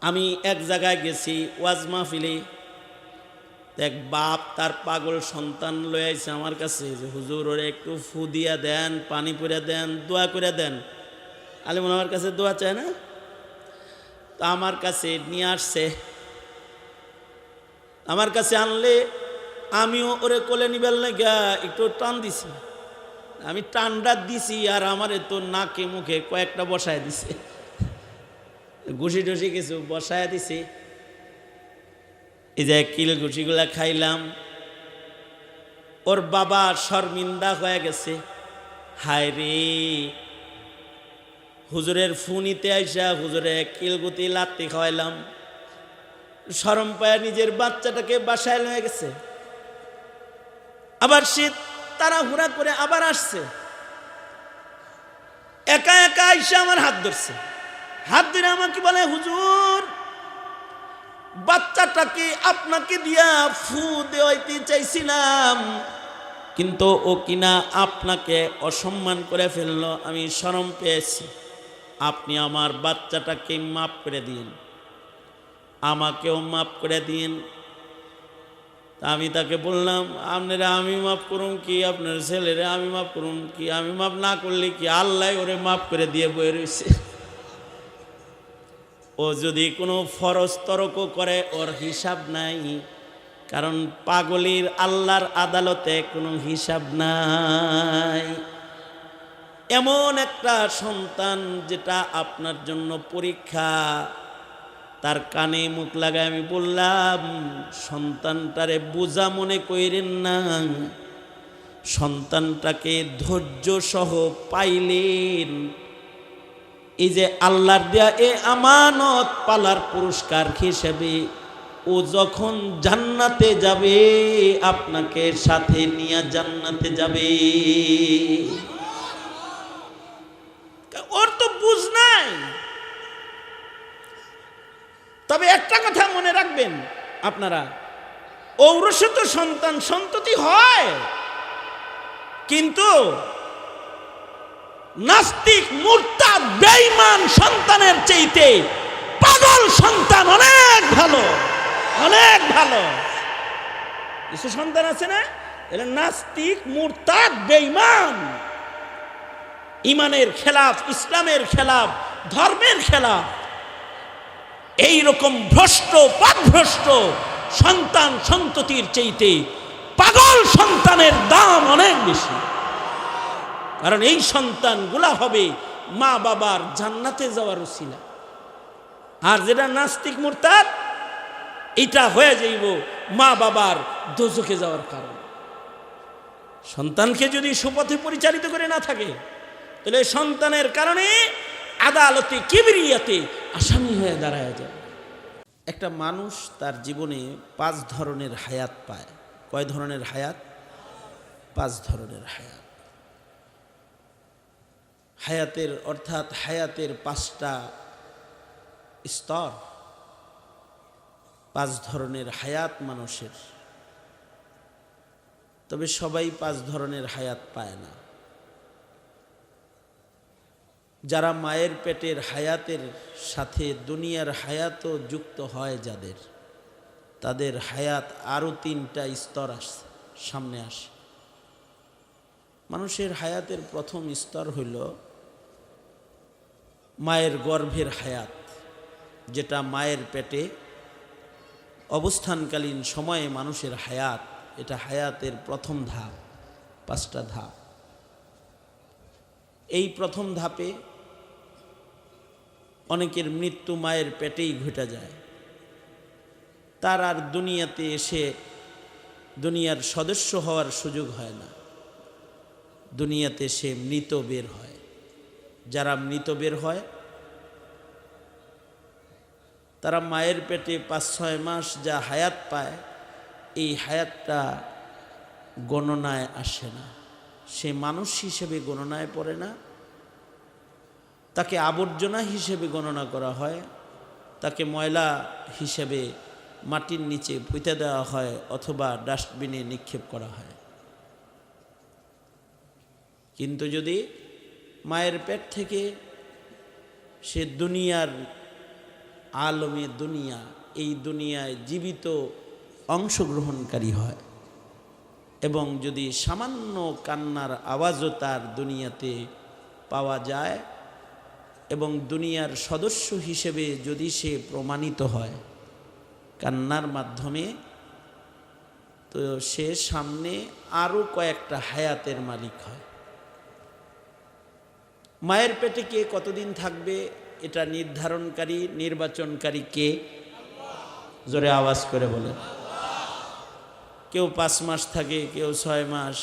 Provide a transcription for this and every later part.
আমি এক জায়গায় গেছি ওয়াজ মাহফিলে, এক বাপ তার পাগল সন্তান লয়ে আইছে আমার কাছে যে হুজুর ওরে একটু ফু দিয়া দেন, পানি পরে দেন, দোয়া করে দেন। আলিমুল আমার কাছে দোয়া চায় না, তো আমার কাছে নিয়ে আসছে। আমার কাছে আনলে আমিও ওরে কোলে নিবেল গা একটু টান দিছি। আমি টানটা দিছি আর আমারে তো নাকে মুখে কয়েকটা বসায় দিছে, ঘুষি টুসি কিছু বসায় দিছি। এই যে কিল ঘুষিগুলা খাইলাম। ওর বাবা শর্মিন্দা হয়ে গেছে, হায় রে হুজুরের ফুনিতে আইসা হুজুরে কিলগুতি লাত্তি খাওয়াইলাম, শরম পায়া নিজের বাচ্চাটাকে বাসায় লয়ে গেছে। আবার সে তাড়াহুড়া করে আবার আসছে, একা একা আইসা আমার হাত ধরছে। হাত ধরে আমাকে বলে হুজুর বাচ্চাটাকে আপনাকে দিয়া ফু দেওয়াইতে চাইছিলাম, কিন্তু ও কিনা আপনাকে অসম্মান করে ফেললো, আমি শরম পেয়েছি, আপনি আমার বাচ্চাটাকে মাফ করে দিন, আমাকেও মাফ করে দিন। আমি তাকে বললাম আপনারা আমি মাফ করুম কি, আপনার ছেলেরা আমি মাফ করুম কি, আমি মাফ না করলে কি আল্লাহ ওরে মাফ করে দিয়ে বয়ে রয়েছে। ও যদি কোনো ফরজ তরক করে ওর হিসাব নাই, কারণ পাগলির আল্লাহর আদালতে কোনো হিসাব নাই। এমন একটা সন্তান যেটা আপনার জন্য পরীক্ষা, তার কানে মুখ লাগায় আমি বললাম সন্তানটারে বোঝা মনে কইরেন না, সন্তানটাকে ধৈর্য সহ পাইলেন। এই যে আল্লাহর দেয়া এ আমানত পালার পুরস্কার হিসেবে ও যখন জান্নাতে যাবে আপনাকে সাথে নিয়ে জান্নাতে যাবে। ওর তো বুঝ নাই। তবে একটা কথা মনে রাখবেন আপনারা, ঔরসত সন্তান সন্ততি হয়, কিন্তু নাস্তিক মুরতাদ বেঈমান সন্তানের চাইতে পাগল সন্তান অনেক ভালো, অনেক ভালো। কিছু সন্তান আছে না, এরা নাস্তিক মুরতাদ বেঈমান, ইমানের খেলাফ, ইসলামের খেলাফ, ধর্মের খেলাফ। এই রকম ভ্রষ্ট পথভ্রষ্ট সন্তান সন্ততির চাইতে পাগল সন্তানের দাম অনেক বেশি, কারণ এই সন্তানগুলা হবে মা বাবার জান্নাতে যাওয়ার উসিলা। আর যেটা নাস্তিক মুরতাদ, এটা হয়ে যাইব মা বাবার দোজখে যাওয়ার কারণ। সন্তানকে যদি সুপথে পরিচালিত করে না থাকে, তাহলে সন্তানের কারণে আদালতে কিবরিয়াতে আসামি হয়ে দাঁড়ায় যায়। একটা মানুষ তার জীবনে 5 ধরনের হায়াত পায়। কয় ধরনের হায়াত? 5 ধরনের হায়াত। হায়াতের অর্থাৎ হায়াতের 5টা স্তর, 5 ধরনের হায়াত মানুষের। তবে সবাই 5 ধরনের হায়াত পায় না। যারা মায়ের পেটের হায়াতের সাথে দুনিয়ার হায়াতও যুক্ত হয় যাদের, তাদের হায়াত আরও 3টা স্তর সামনে আসে। মানুষের হায়াতের প্রথম স্তর হইল মায়ের গর্ভের হায়াত, যেটা মায়ের পেটে অবস্থানকালীন সময়ে মানুষের হায়াত, এটা হায়াতের প্রথম ধাপ, 5টা ধাপ। এই প্রথম ধাপে অনেকের মৃত্যু মায়ের পেটেই ঘটে যায়, তার আর দুনিয়াতে এসে দুনিয়ার সদস্য হওয়ার সুযোগ হয় না, দুনিয়াতে সে মৃত বের হয়। যারা মৃত বের হয় তারা মায়ের পেটে 5-6 মাস যা হায়াত পায়, এই হায়াতটা গণনায় আসে না, সে মানুষ হিসেবে গণনায় পড়ে না, তাকে আবর্জনা হিসেবে গণনা করা হয়, তাকে ময়লা হিসেবে মাটির নিচে পুঁতে দেওয়া হয় অথবা ডাস্টবিনে নিক্ষেপ করা হয়। কিন্তু যদি মায়ের পেট থেকে সে দুনিয়ার আলমে দুনিয়া, এই দুনিয়ায় জীবিত অংশগ্রহণকারী হয় এবং যদি সামান্য কান্নার আওয়াজও তার দুনিয়াতে পাওয়া যায় এবং দুনিয়ার সদস্য হিসেবে যদি সে প্রমাণিত হয় কান্নার মাধ্যমে, তো সে সামনে আরও কয়েকটা হায়াতের মালিক হয়। মায়ের পেটে কে কতদিন থাকবে এটা নির্ধারণকারী, নির্বাচনকারী কে? জোরে আওয়াজ করে বলেন। কেউ 5 মাস থাকে, কেউ 6 মাস,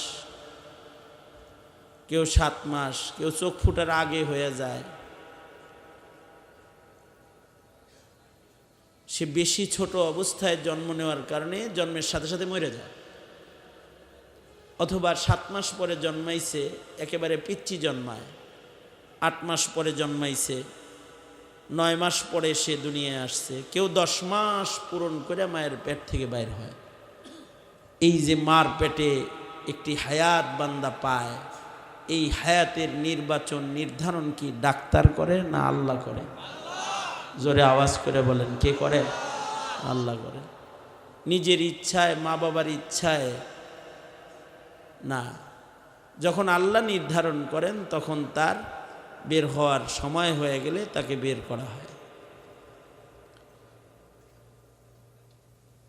কেউ 7 মাস, কেউ চোখ ফুটার আগে হয়ে যায়। সে বেশি ছোট অবস্থায় জন্ম নেওয়ার কারণে জন্মের সাথে সাথে মরে যায়, অথবা 7 মাস পরে জন্মাইছে একেবারে পিচ্চি জন্মায়, 8 মাস পরে জন্মাইছে, 9 মাস পরে সে দুনিয়ায় আসছে, কেউ 10 মাস পূরণ করে মায়ের পেট থেকে বাইর হয়। এই যে মার পেটে একটি হায়াত বান্দা পায়, এই হায়াতের নির্বাচন নির্ধারণ কি ডাক্তার করে না আল্লাহ করে? জোরে আওয়াজ করে বলেন, কে করে? আল্লাহ করে। নিজের ইচ্ছায়, মা বাবার ইচ্ছায় না, যখন আল্লাহ নির্ধারণ করেন তখন তার বের হওয়ার সময় হয়ে গেলে তাকে বের করা হয়।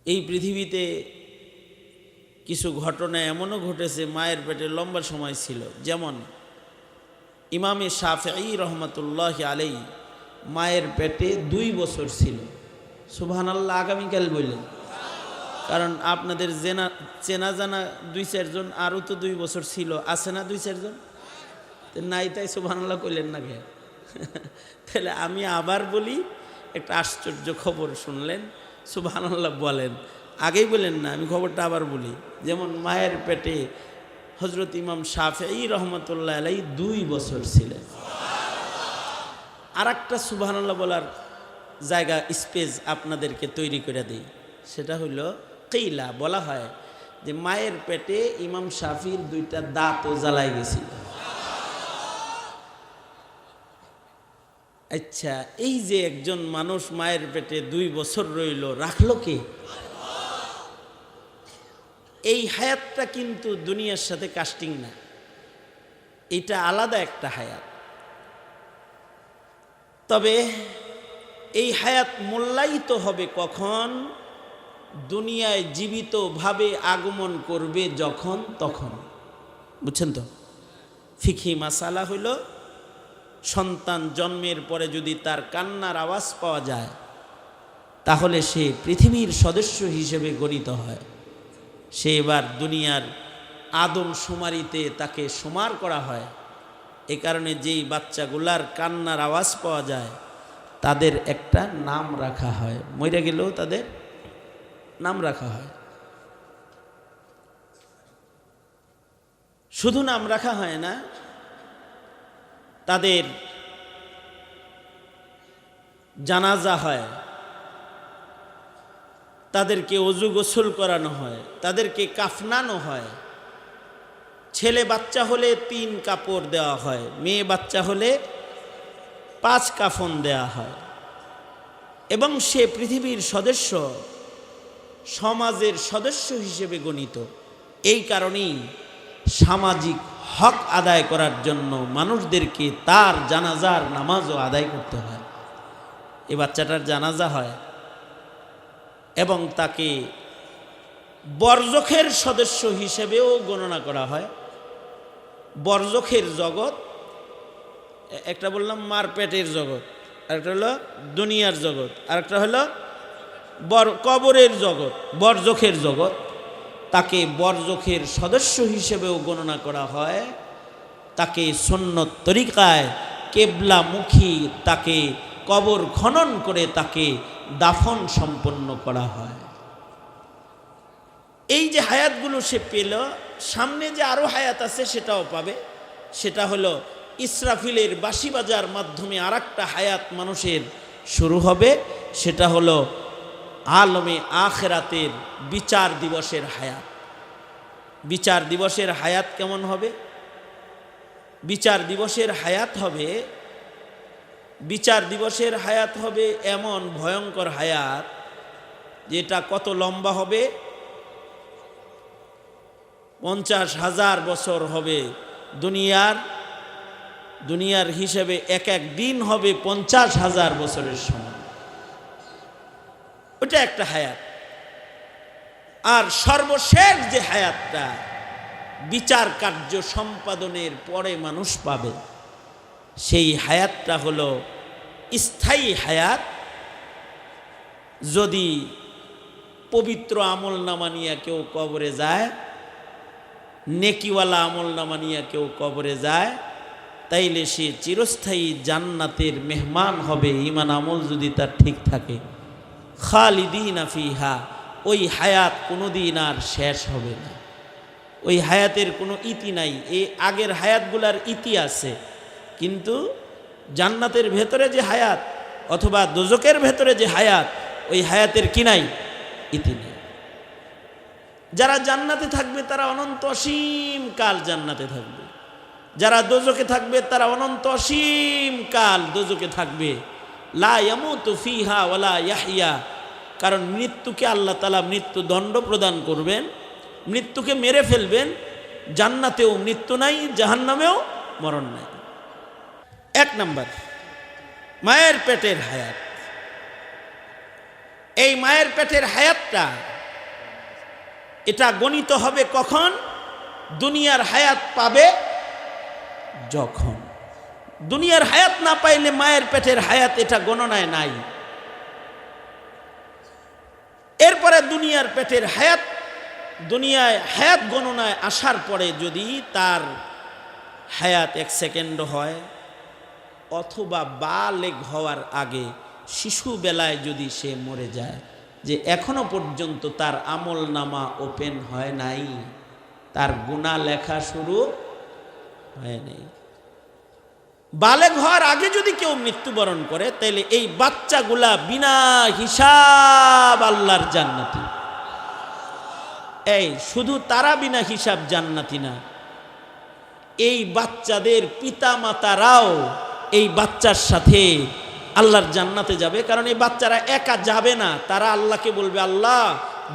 এই পৃথিবীতে কিছু ঘটনা এমনও ঘটেছে মায়ের পেটে লম্বা সময় ছিল, যেমন ইমামে শাফিঈ রহমতুল্লাহ আলাই মায়ের পেটে 2 বছর ছিল। সুবহানাল্লাহ, আগামীকাল বললেন, কারণ আপনাদের চেনা জানা 2-4 জন আরও তো 2 বছর ছিল, আছে না 2-4 জন? নাই, তাই সুবহানাল্লাহ কইলেন না কে? তাহলে আমি আবার বলি, একটা আশ্চর্য খবর শুনলেন, সুবহানাল্লাহ বলেন, আগেই বলেন না, আমি খবরটা আবার বলি। যেমন মায়ের পেটে হযরত ইমাম শাফিঈ রহমতুল্লাহ আলাই 2 বছর ছিলেন। আর একটা সুবহানাল্লাহ বলার জায়গা, স্পেস আপনাদেরকে তৈরি করে দিই, সেটা হলো কিলা, বলা হয় যে মায়ের পেটে ইমাম শাফির 2টা দাঁতও জ্বালাই গেছিল। আচ্ছা, এই যে একজন মানুষ মায়ের পেটে 2 বছর রইল, রাখলো কে? এই হায়াতটা কিন্তু দুনিয়ার সাথে কাস্টিং না, এটা আলাদা একটা হায়াত। তবে এই হায়াত মূল্যায়িত হবে কখন? দুনিয়ায় জীবিতভাবে আগমন করবে যখন তখন। বুঝছেন তো? ফিকহি মাসালা হইল, সন্তান জন্মের পরে যদি তার কান্নার আওয়াজ পাওয়া যায় তাহলে সে পৃথিবীর সদস্য হিসেবে গণিত হয়। সে এবার দুনিয়ার আদম শুমারিতে তাকে শুমার করা হয়। এ কারণে যেই বাচ্চাগুলার কান্নার আওয়াজ পাওয়া যায় তাদের একটা নাম রাখা হয়, মরে গেলেও তাদের নাম রাখা হয়। শুধু নাম রাখা হয় না, তাদের জানাজা হয়, তাদেরকে ওযু গোসল করানো হয়, তাদেরকে কাফনানো হয়। ছেলে বাচ্চা হলে 3 কাপড় দেওয়া হয়, মেয়ে বাচ্চা হলে 5 কাফন দেওয়া হয়। এবং সে পৃথিবীর সদস্য, সমাজের সদস্য হিসেবে গণিত। এই কারণেই সামাজিক হক আদায় করার জন্য মানুষদেরকে তার জানাজার নামাজও আদায় করতে হয়। এই বাচ্চাটার জানাজা হয় এবং তাকে বরজখের সদস্য হিসেবেও গণনা করা হয়। বরজখের জগৎ, একটা বললাম মার পেটের জগৎ, আরেকটা হলো দুনিয়ার জগৎ, আরেকটা হলো কবরের জগৎ, বরজখের জগৎ। তাকে বরজখের সদস্য হিসেবেও গণনা করা হয়। তাকে সুন্নত তরিকায় কেবলামুখী তাকে কবর খনন করে তাকে দাফন সম্পন্ন করা হয়। এই যে হায়াতগুলো সে পেল, সামনে যে আরো হায়াত আছে সেটাও পাবে। সেটা হলো ইসরাফিলের বাঁশি বাজার মাধ্যমে আরেকটা হায়াত মানুষের শুরু হবে। সেটা হলো আলমে আখিরাতের বিচার দিবসের হায়াত। বিচার দিবসের হায়াত কেমন হবে? বিচার দিবসের হায়াত হবে বিচার দিবসের হায়াত হবে এমন ভয়ঙ্কর হায়াত, যেটা কত লম্বা হবে, 50,000 বছর হবে। দুনিয়ার হিসেবে এক এক দিন হবে 50,000 বছরের সমান। ওটা একটা হায়াত। আর সর্বশেষ যে হায়াতটা বিচার কার্য সম্পাদনের পরে মানুষ পাবে, সেই হায়াতটা হলো স্থায়ী হায়াত। যদি পবিত্র আমল নামা নিয়ে কেউ কবরে যায়, নেকিওয়ালা আমল নামা নিয়ে কেউ কবরে যায়, তাইলে সে চিরস্থায়ী জান্নাতের মেহমান হবে, ঈমান আমল যদি তার ঠিক থাকে। খালিদিনা ফিহা, ওই হায়াত কোনোদিন আর শেষ হবে না, ওই হায়াতের কোনো ইতি নাই। এই আগের হায়াতগুলার ইতি আছে, কিন্তু জান্নাতের ভেতরে যে হায়াত অথবা দোজকের ভেতরে যে হায়াত, ওই হায়াতের কি নাই, ইতি নেই। যারা জান্নাতে থাকবে তারা অনন্ত অসীম কাল জান্নাতে থাকবে, যারা দোজকে থাকবে তারা অনন্ত অসীম কাল দোজকে থাকবে। লা ইয়ামুতু ফিহা ওয়ালা ইয়াহইয়া, কারণ মৃত্যুকে আল্লাহ তাআলা মৃত্যু দণ্ড প্রদান করবেন, মৃত্যুকে মেরে ফেলবেন। জান্নাতেও মৃত্যু নাই, জাহান্নামেও মরণ নাই। এক নাম্বার, মায়ের পেটের হায়াত। এই মায়ের পেটের হায়াতটা এটা গণিত হবে কখন? দুনিয়ার হায়াত পাবে যখন। দুনিয়ার হায়াত না পাইলে মায়ের পেটের হায়াত এটা গণনায় নাই। এরপরে দুনিয়ার পেটের হায়াত, দুনিয়ায় হায়াত গণনায় আসার পরে যদি তার হায়াত 1 সেকেন্ড হয়, অথবা বালেগ হওয়ার আগে শিশু বেলায় যদি সে মরে যায়, যে এখনো পর্যন্ত তার আমল নামা ওপেন হয় নাই, তার গুনাহ লেখা শুরু হয় নাই, বালেগ হওয়ার আগে যদি কেউ মৃত্যুবরণ করে, তাহলে এই বাচ্চাগুলা বিনা হিসাব আল্লাহর জান্নাতি। এই শুধু তারা বিনা হিসাব জান্নাতি না, এই বাচ্চাদের পিতা মাতারাও এই বাচ্চার সাথে আল্লাহর জান্নাতে যাবে। কারণ এই বাচ্চারা একা যাবে না, তারা আল্লাহকে বলবে, আল্লাহ,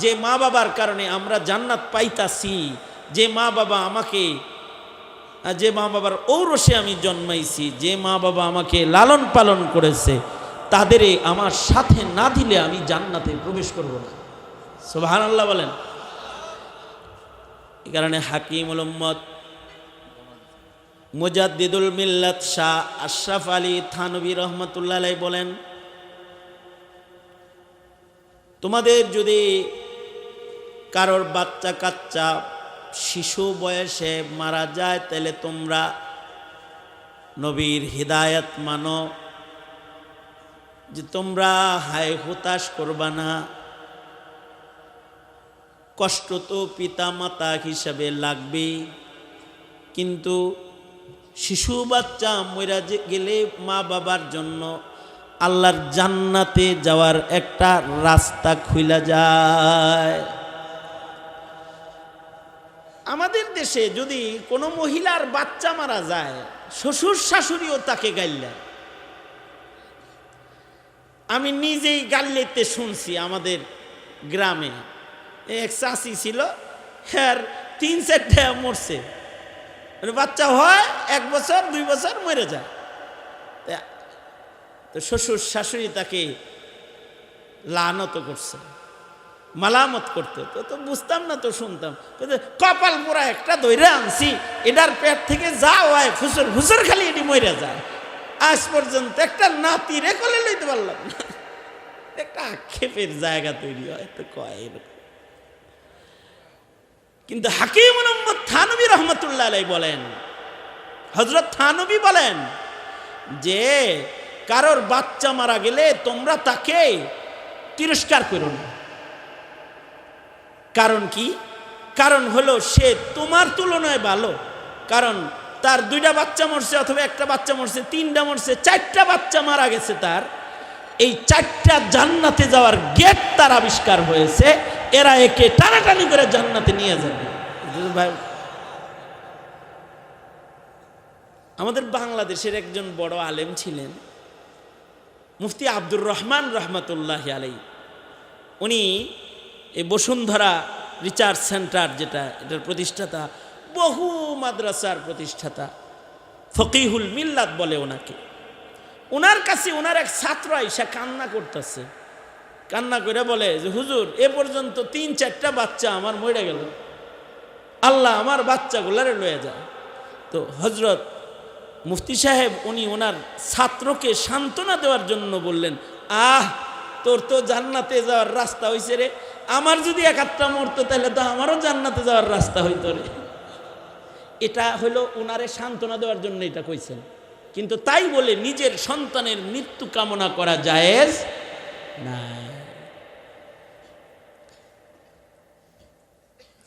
যে মা বাবার কারণে আমরা জান্নাত পাইতাছি, যে মা বাবা আমাকে, যে মা বাবার ঔরসে আমি জন্মাইছি, যে মা বাবা আমাকে লালন পালন করেছে, তাদের আমার সাথে না দিলে আমি জান্নাতে প্রবেশ করব না। সুবহানাল্লাহ বলেন। এই কারণে হাকিমুল উম্মত মুজাদ্দিদুল মিল্লাত শাহ আশরাফ আলী থানভী রহমতুল্লাহ আলাইহি বলেন, তোমাদের যদি কারোর বাচ্চা কাচ্চা শিশু বয়সে মারা যায়, তাহলে তোমরা নবীর হিদায়াত মানো, যে তোমরা হায় হুতাশ করবা না। কষ্ট তো পিতা মাতা হিসাবে লাগবেই, কিন্তু শিশু বাচ্চা মরে গেলে মা বাবার জন্য আল্লাহর জান্নাতে যাওয়ার একটা রাস্তা খুইলা যায়। আমাদের দেশে যদি কোনো মহিলার বাচ্চা মারা যায়, শ্বশুর শাশুড়িও তাকে গাইলেন। আমি নিজেই গাল্লেতে শুনছি। আমাদের গ্রামে এক চাচি ছিল, হ্যাঁ 3-4টা মরছে, বাচ্চা হয় 1 বছর 2 বছর মরে যায়। তো শ্বশুর শাশুড়ি তাকে লানত করছে, মালামত করতে। তো বুঝতাম না, তো শুনতাম, কপাল পোড়া একটা দইরা আনছি, এটার পেট থেকে যা হয় ফুসর ফুসর খালি এটি মরে যায়। আজ পর্যন্ত একটা নাতি রেকলে লইতে পারলাম না। একটা আক্ষেপের জায়গা তৈরি হয়, তো কয় এরকম। কিন্তু হাকিমুল উম্মত থানভী রহমতুল্লাহ আলাইহি বলেন, হযরত থানভী বলেন যে কারোর বাচ্চা মারা গেলে তোমরা তাকে তিরস্কার করো না। কারণ কি? কারণ হলো সে তোমার তুলনায় ভালো। কারণ তার 2টা বাচ্চা মরছে, অথবা একটা বাচ্চা মরছে, 3টা মরছে, 4টা বাচ্চা মারা গেছে। তার এই 4টা জান্নাতে যাওয়ার গেট তার আবিষ্কার হয়েছে, এরা একে টানাটানি করে জান্নাতে নিয়ে যাবে। ভাই, আমাদের বাংলাদেশের একজন বড় আলেম ছিলেন, মুফতি আব্দুর রহমান রহমতুল্লাহি আলাইহি, উনি এই বসুন্ধরা রিসার্চ সেন্টার যেটা, এটার প্রতিষ্ঠাতা, বহু মাদ্রাসার প্রতিষ্ঠাতা, ফকিহুল মিল্লাত বলে ওনাকে। ওনার কাছে ওনার এক ছাত্র আইসা কান্না করতেছে, কান্না করে বলে যে হুজুর, এ পর্যন্ত 3-4টা বাচ্চা আমার মরে গেল, আল্লাহ আমার বাচ্চাগুলারে লয়ে যায়। তো হজরত মুফতি সাহেব উনি ওনার ছাত্রকে সান্ত্বনা দেওয়ার জন্য বললেন, তোর তো জান্নাতে যাওয়ার রাস্তা হইছে রে, আমার যদি 1-8টা মরতো তাহলে তো আমারও জান্নাতে যাওয়ার রাস্তা হইতো রে। এটা হলো ওনারে সান্ত্বনা দেওয়ার জন্য এটা কইছেন, কিন্তু তাই বলে নিজের সন্তানের মৃত্যু কামনা করা জায়েজ না।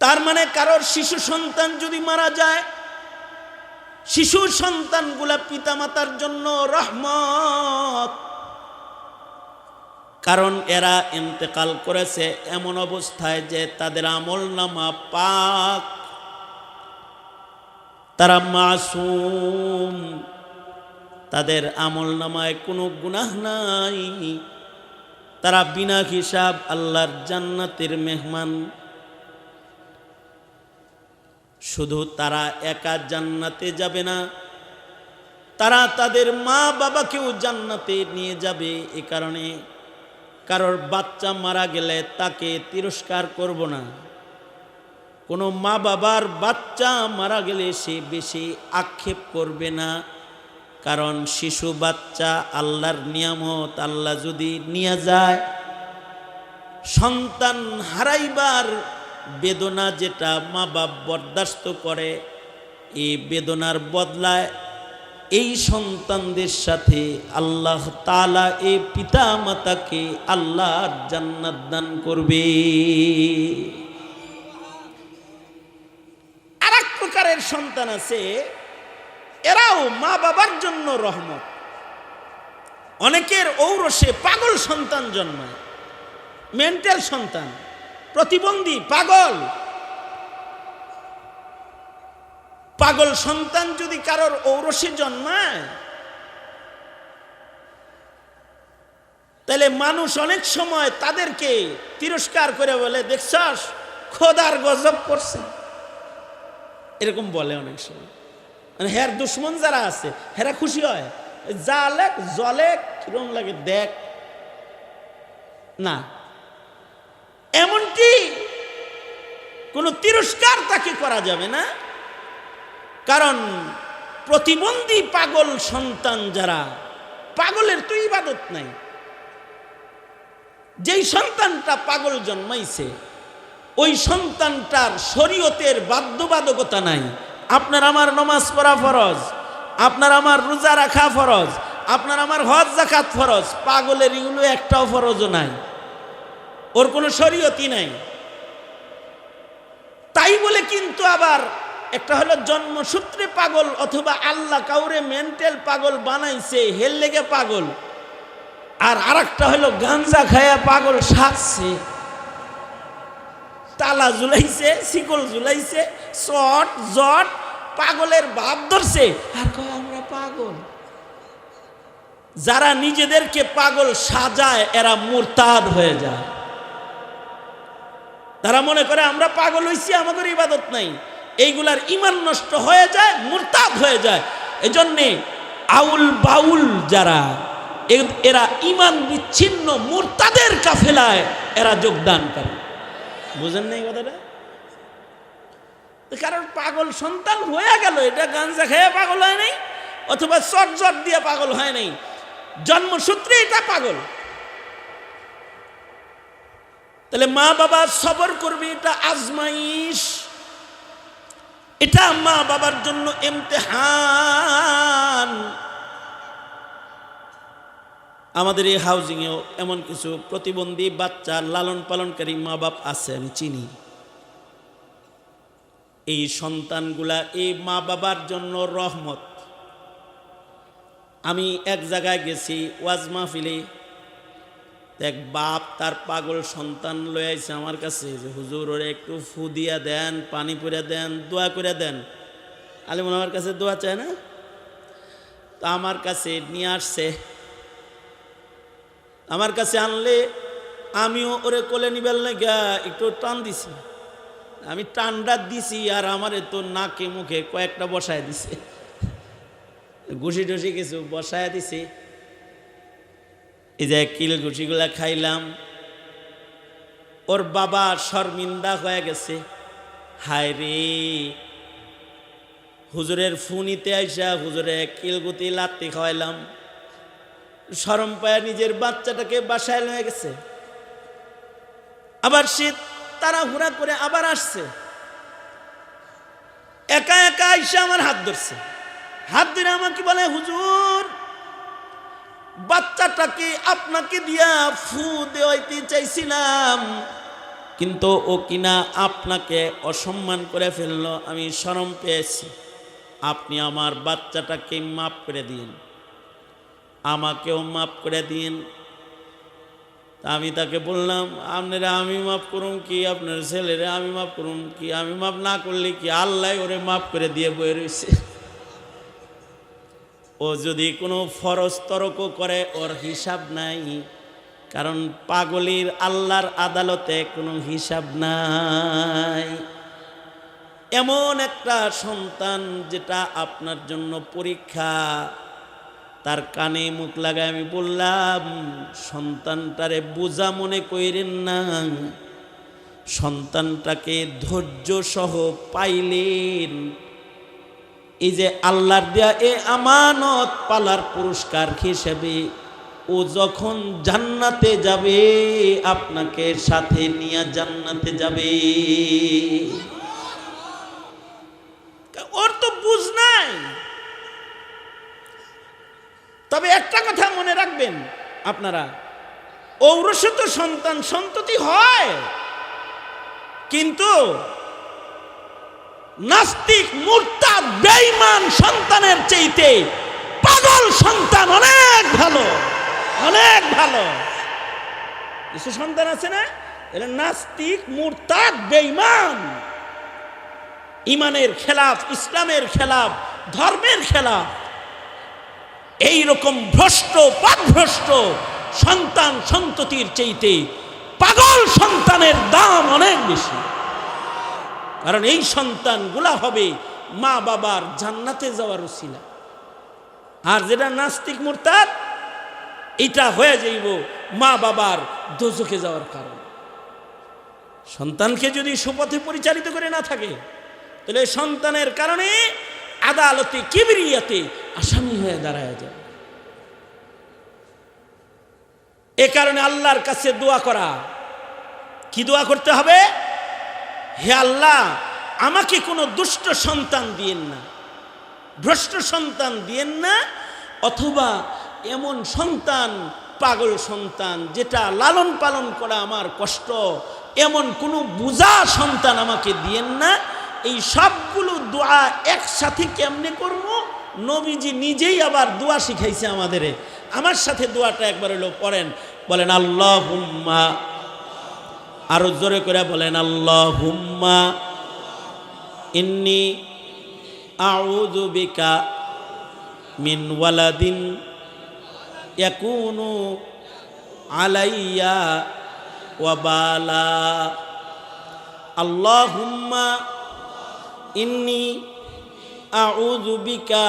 তার মানে কারোর শিশু সন্তান যদি মারা যায়, শিশু সন্তানগুলা পিতামাতার জন্য রহমত, কারণ এরা ইন্তেকাল করেছে এমন অবস্থায় যে তাদের আমলনামা পাক, তারা মাসুম, তাদের আমলনামায় কোনো গুনাহ নাই, তারা বিনা হিসাব আল্লাহর জান্নাতের মেহমান। শুধু তারা একা জান্নাতে যাবে না, তারা তাদের মা বাবাকেও জান্নাতে নিয়ে যাবে। এ কারণে কারোর বাচ্চা মারা গেলে তাকে তিরস্কার করব না। কোনো মা বাবার বাচ্চা মারা গেলে সে বেশি আক্ষেপ করবে না, কারণ শিশু বাচ্চা আল্লাহর নিয়ামত। আল্লাহ যদি নিয়ে যায়, সন্তান হারাইবার বেদনা যেটা মা বাপ বরদাস্ত করে, এই বেদনার বদলায় এই সন্তানদের সাথে আল্লাহ তাআলা এই পিতা মাতাকে আল্লাহর জান্নাত দান করবে। আর এক প্রকারের সন্তান আছে, এরাও মা বাবার জন্য রহমত। অনেকের ঔরসে পাগল সন্তান জন্মায়, মেন্টাল সন্তান, প্রতিবন্ধী, পাগল। পাগল সন্তান যদি কারোর ঔরসে জন্মায়, তাহলে মানুষ অনেক সময় তাদেরকে তিরস্কার করে বলে, দেখছস খোদার গজব করছে, এরকম বলে অনেক সময়। মানে হের দুশ্মন যারা আছে হেরা খুশি হয়, জালে জলে কিরম লাগে দেখ না। এমনকি কোনো তিরস্কার তাকে করা যাবে না, কারণ প্রতিবন্ধী পাগল সন্তান যারা, পাগলের তো ইবাদত নাই। যেই সন্তানটা পাগল জন্মাইছে ওই সন্তানটার শরীয়তের বাধ্যবাধকতা নাই। আপনার আমার নামাজ পড়া ফরজ, আপনার আমার রোজা রাখা ফরজ, আপনার আমার হজ যাকাত ফরজ। পাগলের এগুলো একটাও ফরজও নাই, ওর কোনো শরীয়তই নাই। তাই বলে কিন্তু আবার একটা হলো জন্মসূত্রে পাগল, অথবা আল্লাহ কাউরে মেন্টাল পাগল বানাইছে হেল লেগে পাগল, আর আরেকটা হলো গাঞ্জা খায়া পাগল সাজছে, তালা ঝুলাইছে, শিকল ঝুলাইছে, শট জট পাগলের ভাব ধরছে, আর কয় আমরা পাগল। যারা নিজেদেরকে পাগল সাজায় এরা মুরতাদ হয়ে যায়। তারা মনে করে আমরা পাগল হইছি, আমাদের ইবাদত নাই। এইগুলার ঈমান নষ্ট হয়ে যায়, মুরতাদ হয়ে যায়। এজন্যে আউল বাউল যারা, এরা ঈমান বিচ্ছিন্ন মুরতাদের কাফেলায় এরা যোগদান করে। বুঝেন নাই কথাটা? কারণ পাগল সন্তান হয়ে গেল, এটা গাঞ্জা খেয়ে পাগল হয় নাই, অথবা চট দিয়ে পাগল হয় নাই, জন্মসূত্রে এটা পাগল। তাহলে মা বাবা সবর করবে, এটা আজমাইশ, এটা মা বাবার জন্য ইমতিহান। আমাদের এই হাউজিংয়েও এমন কিছু প্রতিবন্ধী বাচ্চা লালন পালনকারী মা বাপ আছে, আমি চিনি। এই সন্তানগুলা এই মা বাবার জন্য রহমত। আমি এক জায়গায় গেছি ওয়াজ মাহফিলে, এক বাপ তার পাগল সন্তান লয়ে আইছে আমার কাছে, যে হুজুর ওরে একটু ফু দিয়া দেন, পানি পরে দেন, দোয়া করে দেন। আলিমুল আমার কাছে দোয়া চায় না, তো আমার কাছে নিয়ে আসছে। আমার কাছে আনলে আমিও ওরে কোলে নিবেল না একটু টান দিছি, আমি টানটা দিছি আর আমারে তো নাকে মুখে কয়েকটা বসায় দিছে, ঘুষি টুসি কিছু বসায় দিছে। এই যে কিল ঘুষিগুলা খাইলাম, ওর বাবা শর্মিন্দা হয়ে গেছে। হায় রে, হুজুরের ফুনিতে আইসা হুজুরে কিলগুতি লাত্তি খাওয়াইলাম, শরম পায় নিজের বাচ্চাটাকে বাসায় লয়ে গেছে। আবার সে তাড়াহুড়া করে আবার আসছে, একা একা আইসা আমার হাত ধরছে, হাত ধরে আমাকে বলে, হুজুর বাচ্চাটাকে আপনাকে দিয়া ফু দেওয়াইতে চাইছিলাম, কিন্তু ও কিনা আপনাকে অসম্মান করে ফেললো, আমি শরম পেয়েছি, আপনি আমার বাচ্চাটাকে মাফ করে দিন, আমাকেও মাফ করে দিন। আমি তাকে বললাম, আপনারা আমি মাফ করুন কি, আপনার ছেলেরা আমি মাফ করুন কি, আমি মাফ না করলে কি আল্লাহ ওরে মাফ করে দিয়ে বয়ে রয়েছে। ও যদি কোনো ফরজ তরকও করে ওর হিসাব নাই, কারণ পাগলির আল্লাহর আদালতে কোনো হিসাব নাই। এমন একটা সন্তান যেটা আপনার জন্য পরীক্ষা, তার কানে মুখ লাগায় আমি বললাম, সন্তানটারে বোঝা মনে কইরেন না, সন্তানটাকে ধৈর্য সহ পাইলেন, এই যে আল্লাহর দেয়া এ আমানত পালার পুরস্কার হিসেবে ও যখন জান্নাতে যাবে আপনাকে সাথে নিয়ে জান্নাতে যাবে। ওর তো বুঝ নাই। তবে একটা কথা মনে রাখবেন আপনারা, ঔরসে তো সন্তান সন্ততি হয়, কিন্তু নাস্তিক মুরতাদ বেঈমান সন্তানের চাইতে পাগল সন্তান অনেক ভালো, অনেক ভালো। কিছু সন্তান আছে না, এরা নাস্তিক মুরতাদ বেঈমান, ইমানের খেলাফ, ইসলামের খেলাফ, ধর্মের খেলাফ, এই রকম ভ্রষ্ট পথভ্রষ্ট সন্তান সন্ততির চাইতে পাগল সন্তানের দাম অনেক বেশি। কারণ এই সন্তানগুলা হবে মা বাবার জান্নাতে যাওয়ার উসিলা, আর যেটা নাস্তিক মুরতাদ এটা হয়ে যাইব মা বাবার দোজখে যাওয়ার কারণ। সন্তানকে যদি সুপথে পরিচালিত করে না থাকে, তাহলে সন্তানের কারণে আদালতে কিবরিয়াতে আসামি হয়ে দাঁড়ায় যায়। এ কারণে আল্লাহর কাছে দোয়া করা, কি দোয়া করতে হবে? হে আল্লাহ, আমাকে কোনো দুষ্ট সন্তান দিয়েন না, ভ্রষ্ট সন্তান দিয়েন না, অথবা এমন সন্তান, পাগল সন্তান যেটা লালন পালন করা আমার কষ্ট, এমন কোনো বুঝা সন্তান আমাকে দিয়েন না। এই সবগুলো দোয়া একসাথে কেমনে করব? নবীজি নিজেই আবার দোয়া শিখাইছে আমাদের। আমার সাথে দোয়াটা একবার হলো পড়েন, বলেন আল্লাহুম্মা, আরো জোরে করে বলেন আল্লাহুম্মা ইন্নী আউযু বিকা মিন ওয়ালাদিন ইয়াকুনু আলাইয়া ওয়াবালা। আল্লাহুম্মা ইন্নী আউযু বিকা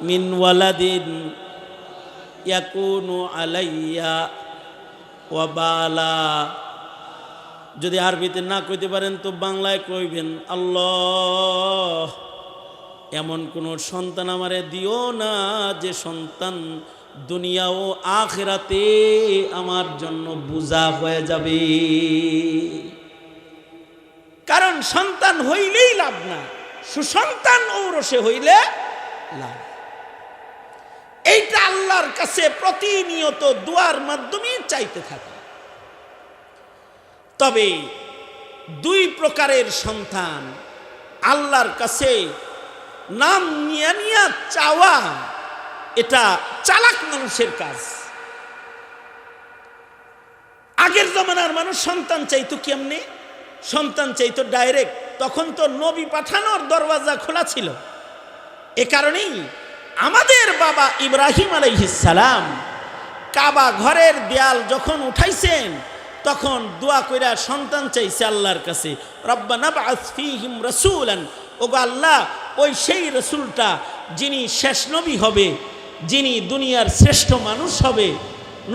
মিন ওয়ালাদিন ইয়াকুনু আলাইয়া ওয়াবালা। যদি আরবিতে না কইতে পারেন তো বাংলায় কইবেন, আল্লাহ এমন কোন সন্তান আমারে দিও না যে সন্তান দুনিয়া ও আখিরাতে আমার জন্য বোঝা হয়ে যাবে। কারণ সন্তান হইলেই লাভ না, সুসন্তান ঔরসে হইলে লাভ। এইটা আল্লাহর কাছে প্রতিনিয়ত দোয়ার মাধ্যমে চাইতে থাকে। তবে দুই প্রকারের সন্তান আল্লাহর কাছে নাম নিয়ে নিয়ে চাওয়া, এটা চালাক মানুষের কাজ। আগের জমানার মানুষ সন্তান চাইতো কেমনে? সন্তান চাইতো ডাইরেক্ট। তখন তো নবী পাঠানোর দরওয়াজা খোলা ছিল। এ কারণেই আমাদের বাবা ইব্রাহিম আলাইহিস সালাম কাবা ঘরের দেয়াল যখন উঠাইছেন তখন দোয়া কইরা সন্তান চাইছে আল্লাহর কাছে, রব্বানা বা'আস ফীহিম রাসূলান, ওগো আল্লাহ ওই সেই রাসূলটা যিনি শেষ নবী হবে, যিনি দুনিয়ার শ্রেষ্ঠ মানুষ হবে,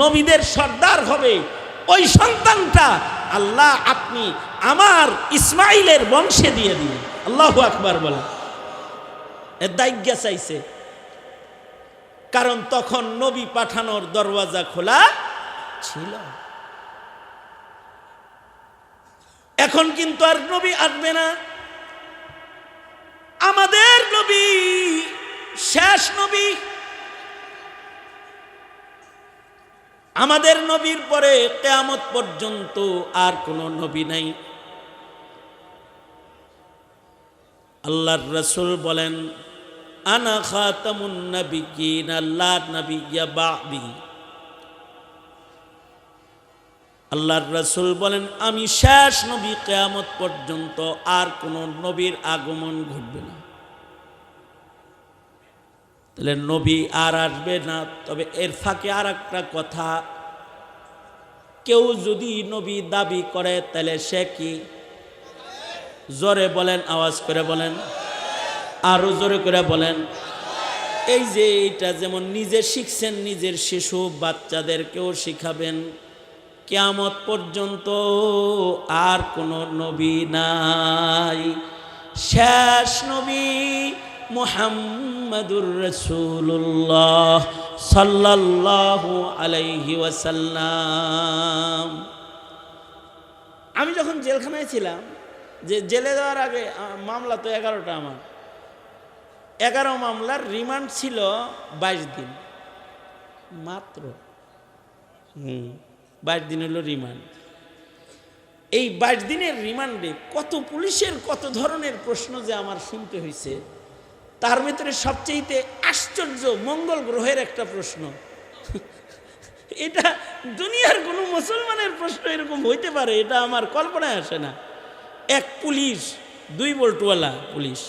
নবীদের সর্দার হবে, ওই সন্তানটা আল্লাহ আপনি আমার ইসমাইলের বংশে দিয়ে দিন। আল্লাহু আকবার বলেন। এর দায়িত্ব চাইছে, কারণ তখন নবী পাঠানোর দরওয়াজা খোলা ছিল। এখন কিন্তু আর নবী আসবে না। আমাদের নবী শেষ নবী। আমাদের নবীর পরে কিয়ামত পর্যন্ত আর কোনো নবী নাই। আল্লাহর রাসূল বলেন, আনা খাতামুন নাবিয়্যিন লা নাবিয়্যা বা'দি। আল্লাহর রাসূল বলেন, আমি শেষ নবী, কিয়ামত পর্যন্ত আর কোনো নবীর আগমন ঘটবে না। তাহলে নবী আর আসবে না। তবে এর ফাঁকে আর একটা কথা, কেউ যদি নবী দাবি করে তাহলে সে কি? জোরে বলেন, আওয়াজ করে বলেন, আরো জোরে করে বলেন। এই যে এটা যেমন নিজে শিখছেন, নিজের শিশু বাচ্চাদেরকেও শিখাবেন, কিয়ামত পর্যন্ত আর কোনো নবী নাই। শেষ নবী মুহাম্মাদুর রাসূলুল্লাহ সাল্লাল্লাহু আলাইহি ওয়াসাল্লাম। আমি যখন জেলখানায় ছিলাম, যে জেলে যাওয়ার আগে মামলা তো 11টা, আমার 11 মামলার রিমান্ড ছিল 22 দিন মাত্র। 22 দিন হলো রিমান্ড। এই 22 দিনের রিমান্ডে কত পুলিশের কত ধরনের প্রশ্ন যে আমার শুনতে হয়েছে। তার ভিতরে সবচেয়ে আশ্চর্য মঙ্গল গ্রহের একটা প্রশ্ন। এটা দুনিয়ার কোনো মুসলমানের প্রশ্ন এরকম হইতে পারে, এটা আমার কল্পনায় আসে না। এক পুলিশ, 2 বল্টওয়ালা পুলিশ,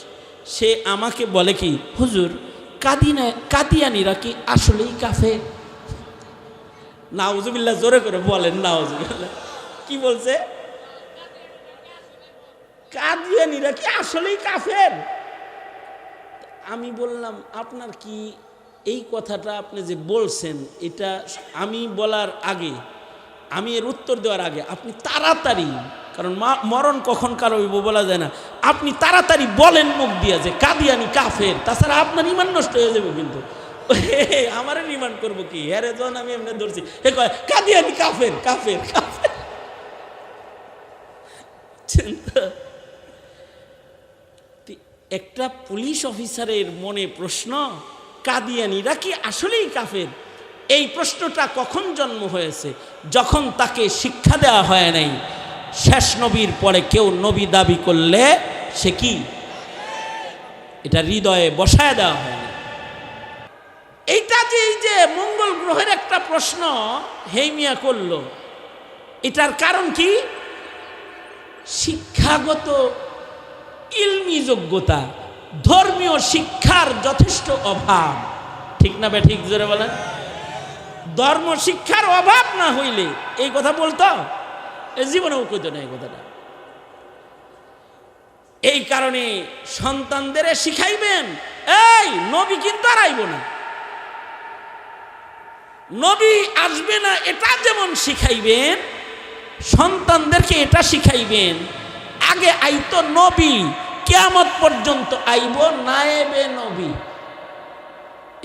সে আমাকে বলে কি, হুজুর কাদিয়ানিরা কি আসলেই কাফের? নাউজুবিল্লাহ, জোরে করে বলেন নাউজুবিল্লাহ। কি বলছে? কাদিয়ানিরা কি আসলেই কাফের? আমি বললাম, আপনার কি এই কথাটা আপনি যে বলছেন, এটা আমি বলার আগে, আমি এর উত্তর দেওয়ার আগে আপনি তাড়াতাড়ি, কারণ মরণ কখন কারো বলা যায় না, আপনি তাড়াতাড়ি বলেন মুখ দিয়া যে কাদিয়ানি কাফের, তাছাড়া আপনার ইমান নষ্ট হয়ে যাবে। কিন্তু আমারে রিমান্ড করবো কি? হ্যাঁ রে, যখন আমি এমনি ধরছি, হে কয় কাদিয়ানি কাফের কাফের কাফের। একটা পুলিশ অফিসারের মনে প্রশ্ন, কাদিয়ানিরা কি আসলেই কাফের? এই প্রশ্নটা কখন জন্ম হয়েছে? যখন তাকে শিক্ষা দেওয়া হয় নাই, শেষ নবীর পরে কেউ নবী দাবি করলে সে কি, এটা হৃদয়ে বসায় দেওয়া হয় না। এইটা যে এই যে মঙ্গল গ্রহের একটা প্রশ্ন হেইমিয়া করলো, এটার কারণ কি? শিক্ষাগত ইলমি যোগ্যতা, ধর্মীয় শিক্ষার যথেষ্ট অভাব। ঠিক না বে ঠিক? জোরে বলেন। ধর্ম শিক্ষার অভাব না হইলে এই কথা বলতো, এই জীবনেও কইতো না এই কথাটা। এই কারণে সন্তানদের শিখাইবেন, এই নবী কিন্তু আর আইব না, নবী আসবে না, এটা যেমন শিখাইবেন, সন্তানদেরকে এটা শিখাইবেন, আগে আইতো নবী, কিয়ামত পর্যন্ত আইব নায়েবে নবী।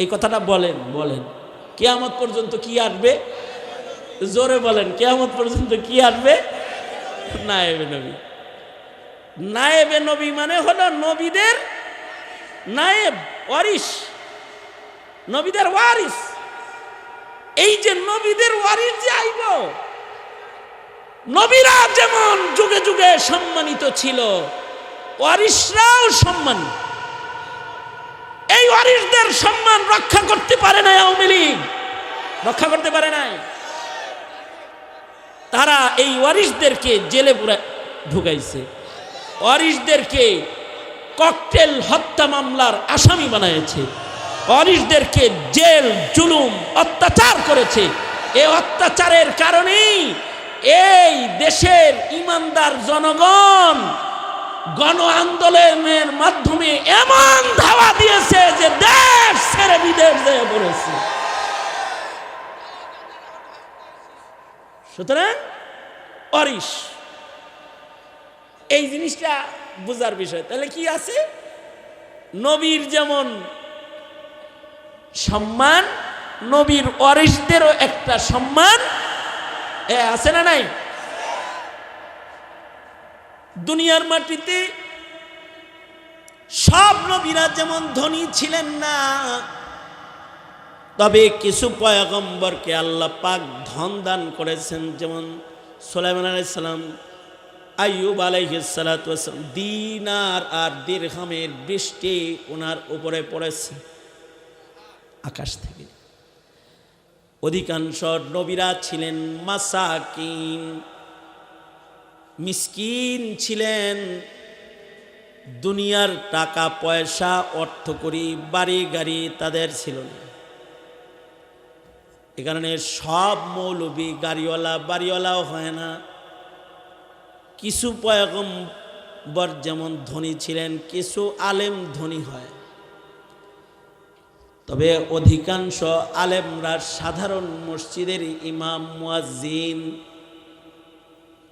এই কথাটা বলেন বলেন, কিয়ামত পর্যন্ত কি আসবে? জোরে বলেন, কিয়ামত পর্যন্ত কি আসবে? নায়েবে নবী। নায়েবে নবী মানে হলো নবীদের নায়েব, ওয়ারিস, নবীদের ওয়ারিস। এই যে নবীদের ওয়ারিস যে আইব, নবীরা যেমন যুগে যুগে সম্মানিত ছিল, ওয়ারিসরাও সম্মান। এই ওয়ারিসদের সম্মান রক্ষা করতে পারে না আওয়ামী লীগ, রক্ষা করতে পারে নাই। তারা এই ওয়ারিসদেরকে জেলে পুরা ঢুকাইছে, ওয়ারিসদেরকে ককটেল হত্যা মামলার আসামি বানাইছে, ওয়ারিসদেরকে জেল জুলুম অত্যাচার করেছে, এই অত্যাচারের কারণেই এই দেশের ইমানদার জনগণ গণ আন্দোলনের মাধ্যমে এমন ধাওয়া দিয়েছে যে দেশ ছেড়ে বিদেশ যেয়ে পড়েছে। সুতরাং অরিশ এই জিনিসটা বোঝার বিষয়। তাহলে কি আছে, নবীর যেমন সম্মান, নবীর ওয়ারিসদেরও একটা সম্মান আছে না নাই? দুনিয়ার মাটিতে সব নবীরা যেমন ধনী ছিলেন না, তবে কিছু পয়গম্বরকে আল্লাহ পাক ধন দান করেছেন। যেমন সুলাইমান আলাইহিস সালাম, আইয়ুব আলাইহিস সালাতু ওয়াস সালাম, দিনার আর দিরহামের বৃষ্টি ওনার উপরে পড়েছে আকাশ থেকে। অধিকাংশ নবীরা ছিলেন মাসাকিন, মিসকিন ছিলেন। দুনিয়ার টাকা পয়সা অর্থকড়ি বাড়ি গাড়ি তাদের ছিল না। এ কারণে সব মৌলবী গাড়িওয়ালা বাড়িওয়ালাও হয় না। কিছু পয়গম্বর যেমন ধনী ছিলেন, কিছু আলেম ধনী হয়। তবে অধিকাংশ আলেমরা সাধারণ মসজিদের ইমাম, মুয়াজ্জিন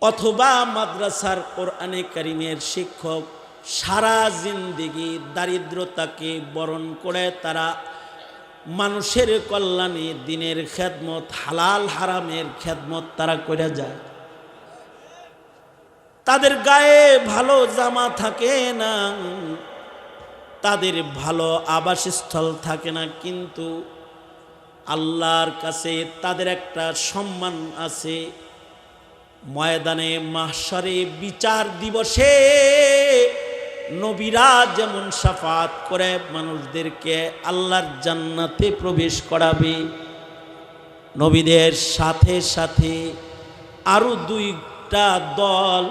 অথবা মাদ্রাসার কোরআনে কারিমের শিক্ষক। সারা জিন্দেগি দারিদ্রতাকে বরণ করে তারা মানুষের কল্যাণে দিনের খেদমত, হালাল হারামের খেদমত তারা করে যায়। তাদের গায়ে ভালো জামা থাকে না, তাদের ভালো আবাসস্থল থাকে না, কিন্তু আল্লাহর কাছে তাদের একটা সম্মান আছে। ময়দানে মাহশরে বিচার দিবসে নবীরা যেমন শাফাত করে মানুষদেরকে আল্লাহর জান্নাতে প্রবেশ করাবে, নবীদের সাথে সাথে আরো দুইটা দল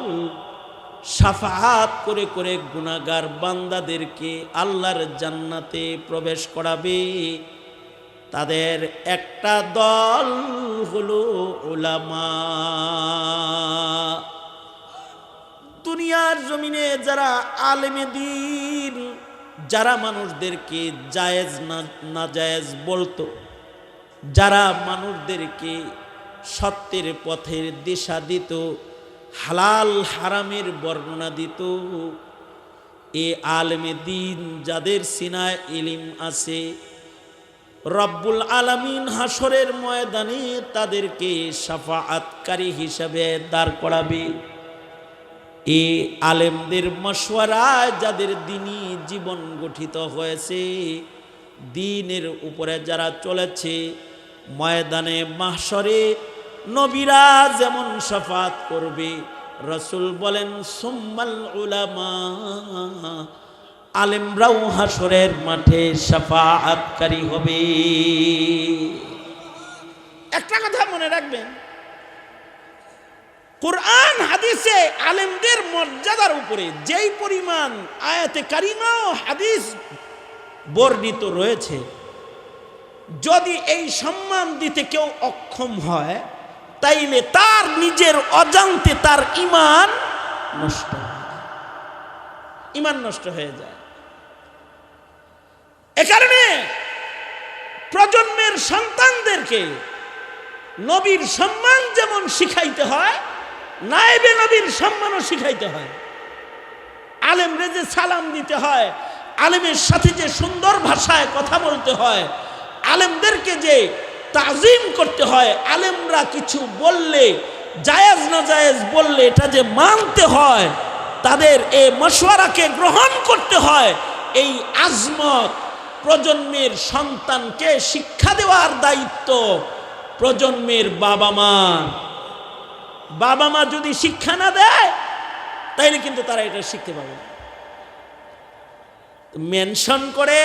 শাফাত করে করে গুনাহগার বান্দাদেরকে আল্লাহর জান্নাতে প্রবেশ করাবে। তাদের একটা দল হলো উলামা। দুনিয়ার জমিনে যারা আলেমে দ্বীন, যারা মানুষদেরকে জায়েজ না জায়েজ বলতো, যারা মানুষদেরকে সত্যের পথের দিশা দিত, হালাল হারামের বর্ণনা দিত, এ আলেমে দ্বীন যাদের সিনায় ইলম আছে, রব্বুল আলামিন হাসরের ময়দানে তাদেরকে শাফাআতকারী হিসাবে দাঁড় করাবে। এই আলেমদের মশওয়ারায় যাদের দ্বীনি জীবন গঠিত হয়েছে, দ্বীনের উপরে যারা চলেছে, ময়দানে মাহশরে নবীরা যেমন শাফাত করবে, রাসূল বলেন সুম্মাল উলামা, আলেমরাও হাসরের মাঠে শাফাআতকারী হবে। একটা কথা মনে রাখবেন, কোরআন হাদিসে আলেমদের মর্যাদার উপরে যেই পরিমাণ আয়াতে কারিমা ও হাদিস বর্ণিত রয়েছে, যদি এই সম্মান দিতে কেউ অক্ষম হয়, তাইলে তার নিজের অজান্তে তার ঈমান নষ্ট হয়, ঈমান নষ্ট হয়ে যায়। এ কারণে প্রজন্মের সন্তানদেরকে নবীর সম্মান যেমন শিখাইতে হয়, নায়েবে নবীর সম্মানও শিখাইতে হয়। আলেমরে যে সালাম দিতে হয়, আলেমের সাথে যে সুন্দর ভাষায় কথা বলতে হয়, আলেমদেরকে যে তাজিম করতে হয়, আলেমরা কিছু বললে, জায়েজ না জায়েজ বললে এটা যে মানতে হয়, তাদের এই মশওয়ারাকে গ্রহণ করতে হয়, এই আজমত প্রজন্মের সন্তানকে শিক্ষা দেওয়ার দায়িত্ব প্রজন্মের বাবা মা। বাবা মা যদি শিক্ষা না দেয়, তাইলে কিন্তু তারা এটা শিখতে পাবে না। মেনশন করে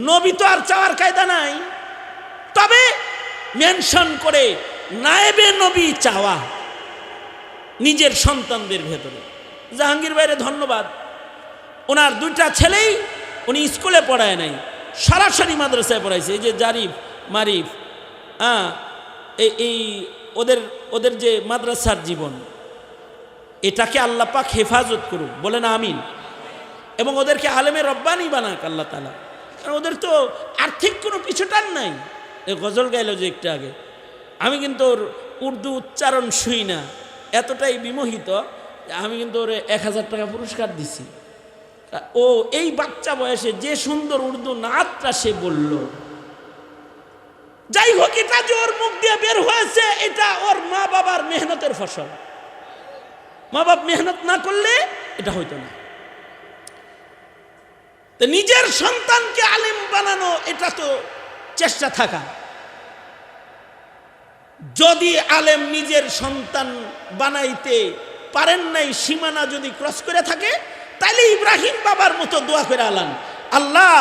নবী তো আর চাওয়ার কায়দা নাই, তবে মেনশন করে নায়েবে নবী চাওয়া নিজের সন্তানদের ভেতরে। জাহাঙ্গীর ভাইরে ধন্যবাদ, ওনার দুইটা ছেলেই উনি স্কুলে পড়ায় নাই, সরাসরি মাদ্রাসায় পড়াইছে। এই যে জারিফ মারিফ, এই ওদের ওদের যে মাদ্রাসার জীবন, এটাকে আল্লাহ পাক হেফাজত করুক, বলেন আমিন। এবং ওদেরকে আলেমে রব্বানি বানাক আল্লাহ তাআলা, কারণ ওদের তো আর্থিক কোনো পিছুটান নাই। এই গজল গাইল যে একটু আগে, আমি কিন্তু ওর উর্দু উচ্চারণ শুই না, এতটাই বিমোহিত, আমি কিন্তু ওর 1000 টাকা পুরস্কার দিছি। ও এই বাচ্চা বয়সে যে সুন্দর উর্দু নাতটা সে বলল, যাই হোক, এটা যে ওর মুখ দিয়ে বের হয়েছে এটা ওর মা বাবার মেহনতের ফসল। মা বাপ মেহনত না করলে এটা হইতো না। তো নিজের সন্তানকে আলেম বানানো, এটা তো চেষ্টা থাকা। যদি আলেম নিজের সন্তান বানাইতে পারেন নাই, সীমানা যদি ক্রস করে থাকে, তাহলে ইব্রাহিম বাবার মতো দোয়া করে আলান, আল্লাহ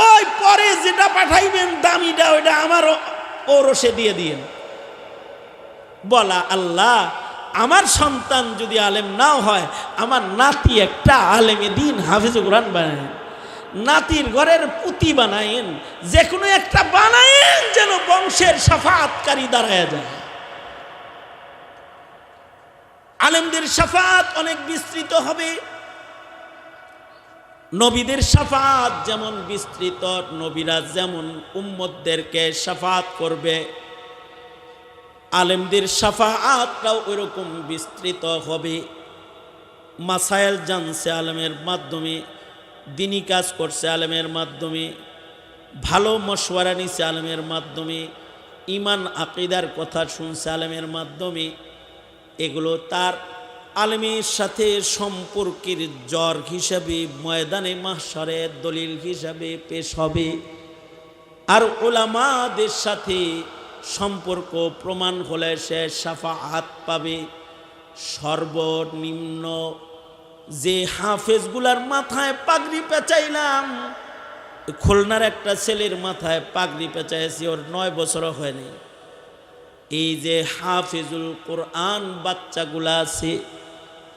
ওই পরে যেটা পাঠাইবেন দামিটা, ওইটা আমারও ওরসে দিয়ে দিয়েন। বলা, আল্লাহ আমার সন্তান যদি আলেম নাও হয়, আমার নাতি একটা আলেমে দিন হাফিজ কোরআন বানায়েন, নাতির ঘরের পুতি বানায়েন, যে কোনো একটা বানায়েন, যেন বংশের শাফাআতকারী দাঁড়ায় যায়। আলেমদের শাফাআত অনেক বিস্তৃত হবে। নবীদের শাফাআত যেমন বিস্তৃত, নবীরা যেমন উম্মতদেরকে শাফাআত করবে, আলেমদের শাফাআতটাও ওইরকম বিস্তৃত হবে। মাসাইল জানছে আলেমের মাধ্যমে, দিনী কাজ করছে আলেমের মাধ্যমে, ভালো মশওয়ারা নিছে আলেমের মাধ্যমে, ইমান আকিদার কথা শুনছে আলেমের মাধ্যমে। এগুলো তার আলেমের সাথে সম্পর্কের জ্বর হিসাবে ময়দানে মাহশরে দলিল হিসাবে পেশ হবে। আর উলামাদের সাথে সম্পর্ক প্রমাণ হলে সে শাফাআত পাবে। সর্বনিম্ন যে হাফেজগুলার মাথায় পাগড়ি পেঁচাইলাম, খুলনার একটা ছেলের মাথায় পাগড়ি পেঁচাইছি, ওর 9 বছরও হয়নি। এই যে হাফিজুল কোরআন বাচ্চাগুলা আছে,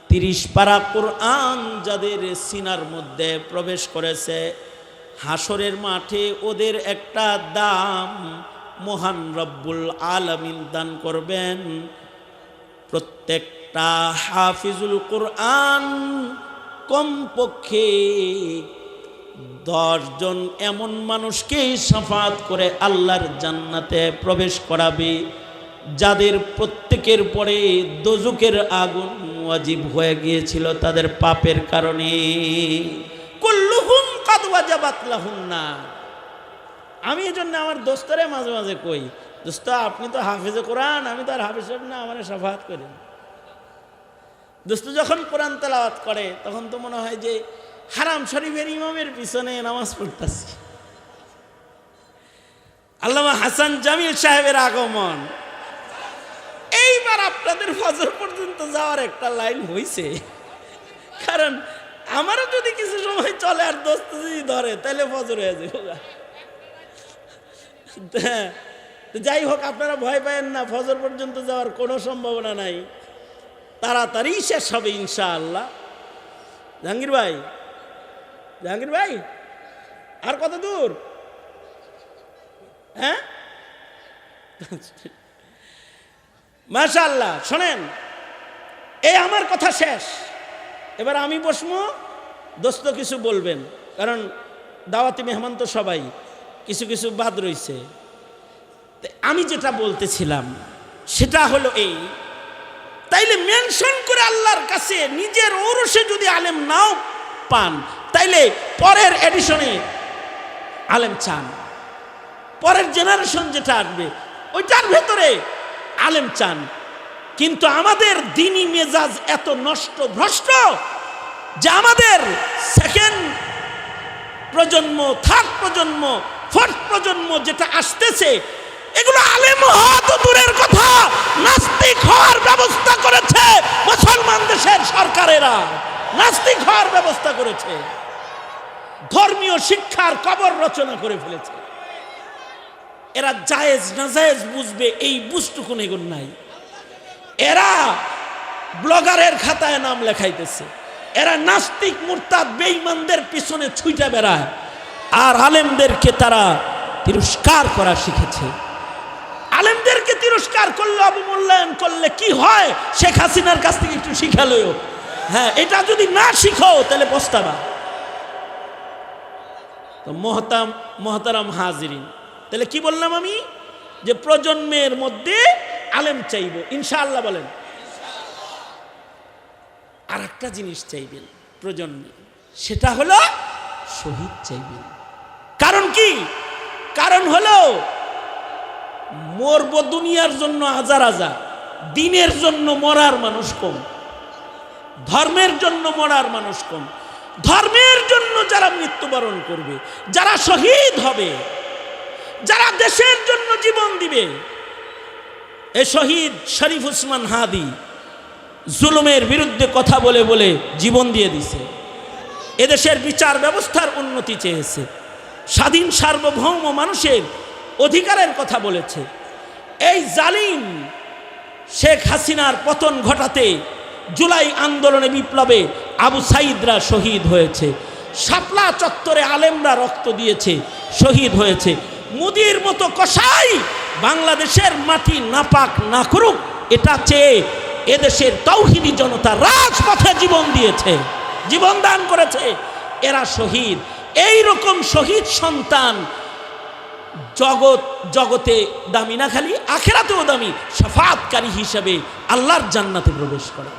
30 পারা কোরআন যাদের সিনার মধ্যে প্রবেশ করেছে, হাসরের মাঠে ওদের একটা দাম মহান রব্বুল আলামিন দান করবেন। প্রত্যেকটা হাফিজুল কোরআন কমপক্ষে 10 জন এমন মানুষকে শাফাআত করে আল্লাহর জান্নাতে প্রবেশ করাবে, যাদের প্রত্যেকের পরে দোজখের আগুন ওয়াজিব হয়ে গিয়েছিল তাদের পাপের কারণে। কুল্লুহুম কাদ ওয়াজাবাত লাহুন্না। আমি এজন্য আমার দোস্তরে মাঝে মাঝে কই, দোস্ত আপনি তো হাফেজে কোরআন, আমি তো আর হাফেজ না, আমার শাফাআত করেন। দোস্ত যখন কোরআন তেলাওয়াত করে তখন তো মনে হয় যে হারাম শরীফের ইমামের পিছনে নামাজ পড়তেছি। আল্লামা হাসান জামিল সাহেবের আগমন, এইবার আপনাদের ফজর পর্যন্ত যাওয়ার একটা লাইন হইছে। কারণ আমারও যদি কিছু সময় চলে আর দোস্ত যদি ধরে তাহলে ফজর হয়ে যাবে। যাই হোক, আপনারা ভয় পায়েন না, ফজর পর্যন্ত যাওয়ার কোনো সম্ভাবনা নাই, তাড়াতাড়ি শেষ হবে ইনশাআল্লাহ। জাহাঙ্গীর ভাই, জাহাঙ্গীর ভাই আর কত দূর? হ্যাঁ, মাশাআল্লাহ। শোনেন, এই আমার কথা শেষ, এবার আমি বসবো, দোস্ত কিছু বলবেন, কারণ দাওয়াতি মেহমান তো সবাই, কিছু কিছু বাদ রয়েছে। আমি যেটা বলতেছিলাম সেটা হলো এই, তাইলে মেনশন করে আল্লাহর কাছে নিজের ওরসে যদি আলেম নাও পান, তাইলে পরের এডিশনে আলেম চান, পরের জেনারেশন যেটা আসবে ওইটার ভেতরে আলেম চান। কিন্তু আমাদের দ্বীনি মেজাজ এত নষ্ট ভ্রষ্ট যে আমাদের সেকেন্ড প্রজন্ম, থার্ড প্রজন্ম, ফোর্থ প্রজন্ম যেটা আসতেছে, এগুলো আলেম হওয়া তো দূরের কথা, নাস্তিক হওয়ার ব্যবস্থা করেছে মুসলমান দেশের সরকারেরা, নাস্তিক হওয়ার ব্যবস্থা করেছে, ধর্মীয় শিক্ষার কবর রচনা করে ফেলেছে। এরা জায়েজ নাজায়েজ বুঝবে, এই বুঝটুকুন এগুন নাই। এরা ব্লগারের খাতায় নাম লেখাইতেছে, এরা নাস্তিক মুরতাদ বেঈমানদের পিছনে ছুটে বেড়ায়, আর আলেমদেরকে তারা তিরস্কার করা শিখেছে। জালেমদেরকে তিরস্কার করলে, অবমূল্যায়ন করলে কি হয় শেখ হাসিনার কাছ থেকে একটু শিখালও। হ্যাঁ, এটা যদি না শিখো তাহলে পস্তাবা। তো মহতারাম হাজিরিন, তাহলে কি বললাম আমি? যে প্রজন্মের মধ্যে আলেম চাইব ইনশাআল্লাহ। বলেন আর একটা জিনিস চাইবেন প্রজন্মে, সেটা হলো শহীদ চাইবেন। কারণ কি? কারণ হলো মরব দুনিয়ার জন্য হাজার হাজার, দিনের জন্য মরার মানুষ কম, ধর্মের জন্য মরার মানুষ কম। ধর্মের জন্য যারা মৃত্যুবরণ করবে, যারা শহীদ হবে, যারা দেশের জন্য জীবন দিবে, এ শহীদ শরীফ উসমান হাদি জুলুমের বিরুদ্ধে কথা বলে বলে জীবন দিয়ে দিছে। এদেশের বিচার ব্যবস্থার উন্নতি চেয়েছে, স্বাধীন সার্বভৌম মানুষের অধিকারের কথা বলেছে। এই জালিম শেখ হাসিনার পতন ঘটাতে জুলাই আন্দোলনে বিপ্লবে আবু সাইদরা শহীদ হয়েছে, শাপলা চত্বরে আলেমরা রক্ত দিয়েছে, শহীদ হয়েছে। মুদির মতো কসাই বাংলাদেশের মাটি নাপাক না করুক এটা চেয়ে এদেশের তৌহিদি জনতা রাজপথে জীবন দিয়েছে, জীবন দান করেছে, এরা শহীদ। এই রকম শহীদ সন্তান জগতে দামি না, খালি আখেরাতেও দামি, শাফাআতকারী হিসেবে আল্লাহর জান্নাতে প্রবেশ করে।